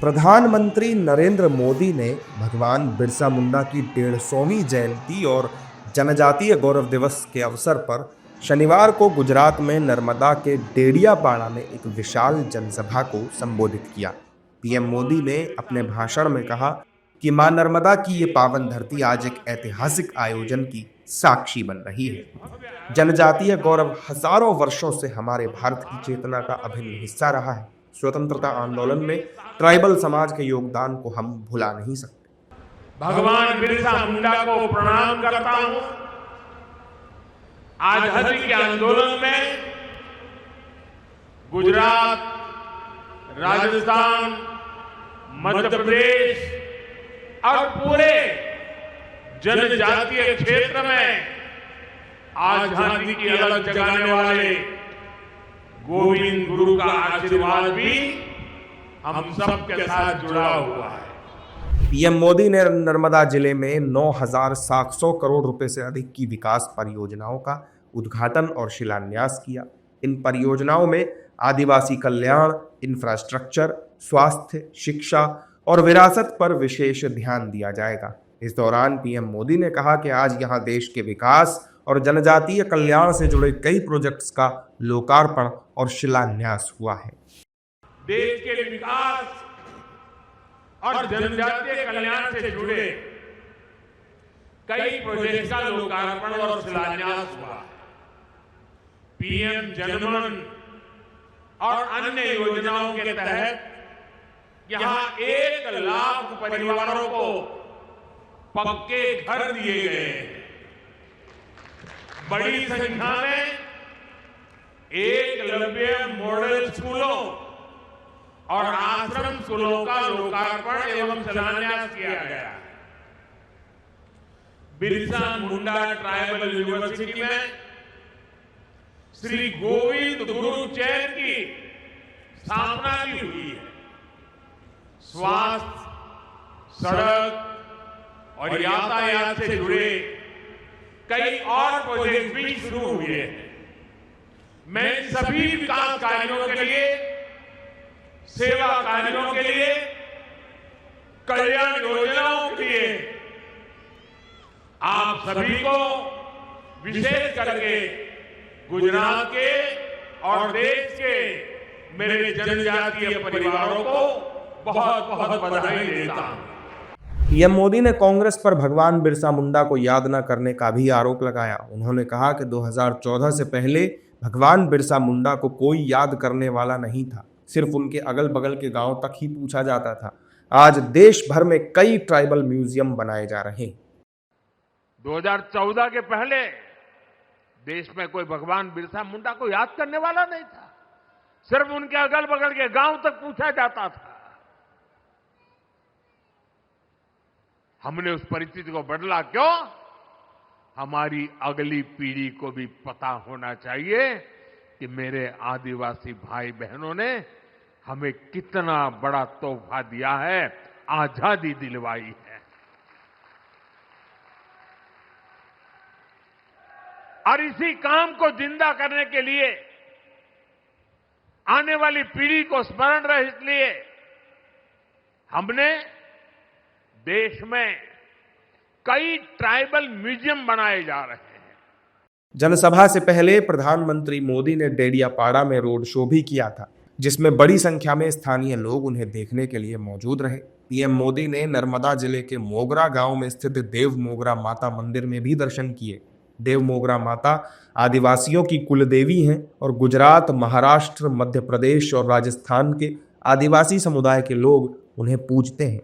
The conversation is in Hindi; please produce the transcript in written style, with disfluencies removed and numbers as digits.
प्रधानमंत्री नरेंद्र मोदी ने भगवान बिरसा मुंडा की 150वीं जयंती और जनजातीय गौरव दिवस के अवसर पर शनिवार को गुजरात में नर्मदा के डेडियापाड़ा में एक विशाल जनसभा को संबोधित किया। पीएम मोदी ने अपने भाषण में कहा कि मां नर्मदा की ये पावन धरती आज एक ऐतिहासिक आयोजन की साक्षी बन रही है। जनजातीय गौरव हजारों वर्षों से हमारे भारत की चेतना का अभिन्न हिस्सा रहा है। स्वतंत्रता आंदोलन में ट्राइबल समाज के योगदान को हम भुला नहीं सकते। भगवान बिरसा मुंडा को प्रणाम करता हूं। आजादी के आंदोलन में गुजरात, राजस्थान, मध्य प्रदेश और पूरे जनजातीय क्षेत्र में आजादी की अलग जगाने वाले गोविंद गुरु का आशीर्वाद भी हम सबके साथ जुड़ा हुआ है। पीएम मोदी ने नर्मदा जिले में 9,700 करोड़ रुपए से अधिक की विकास परियोजनाओं का उद्घाटन और शिलान्यास किया। इन परियोजनाओं में आदिवासी कल्याण, इंफ्रास्ट्रक्चर, स्वास्थ्य, शिक्षा और विरासत पर विशेष ध्यान दिया जाएगा। इस दौरान पीएम मोदी ने कहा कि आज यहां देश के विकास और जनजातीय कल्याण से जुड़े कई प्रोजेक्ट्स का लोकार्पण और शिलान्यास हुआ है। देश के विकास और जनजातीय कल्याण से जुड़े कई प्रोजेक्ट का लोकार्पण और शिलान्यास हुआ है। पीएम जनमन और अन्य योजनाओं के तहत यहां 1 लाख परिवारों को पक्के घर दिए गए हैं। बड़ी संख्या में एकलव्य मॉडल स्कूलों और आश्रम स्कूलों का लोकार्पण एवं शिलान्यास किया गया। बिरसा मुंडा ट्राइबल यूनिवर्सिटी में श्री गोविंद गुरु चैन की स्थापना भी हुई है। स्वास्थ्य, सड़क और यातायात से जुड़े कई और प्रोजेक्ट भी शुरू हुए हैं। मैं सभी विकास कार्यों के लिए, सेवा कार्यों के लिए, कल्याण योजनाओं के लिए आप सभी को विशेष करके गुजरात के और देश के मेरे जनजातीय परिवारों को बहुत बहुत बधाई देता हूं। पीएम मोदी ने कांग्रेस पर भगवान बिरसा मुंडा को याद न करने का भी आरोप लगाया। उन्होंने कहा कि 2014 से पहले भगवान बिरसा मुंडा को कोई याद करने वाला नहीं था। सिर्फ उनके अगल बगल के गांव तक ही पूछा जाता था। आज देश भर में कई ट्राइबल म्यूजियम बनाए जा रहे हैं। 2014 के पहले देश में कोई भगवान बिरसा मुंडा को याद करने वाला नहीं था। सिर्फ उनके अगल बगल के गांव तक पूछा जाता था। हमने उस परिस्थिति को बदला क्यों? हमारी अगली पीढ़ी को भी पता होना चाहिए कि मेरे आदिवासी भाई बहनों ने हमें कितना बड़ा तोहफा दिया है, आजादी दिलवाई है। और इसी काम को जिंदा करने के लिए, आने वाली पीढ़ी को स्मरण रहे, इसलिए हमने देश में कई ट्राइबल म्यूजियम बनाए जा रहे हैं। जनसभा से पहले प्रधानमंत्री मोदी ने डेडियापाड़ा में रोड शो भी किया था, जिसमें बड़ी संख्या में स्थानीय लोग उन्हें देखने के लिए मौजूद रहे। पीएम मोदी ने नर्मदा जिले के मोगरा गांव में स्थित देव मोगरा माता मंदिर में भी दर्शन किए। देव मोगरा माता आदिवासियों की कुलदेवी हैं और गुजरात, महाराष्ट्र, मध्य प्रदेश और राजस्थान के आदिवासी समुदाय के लोग उन्हें पूजते हैं।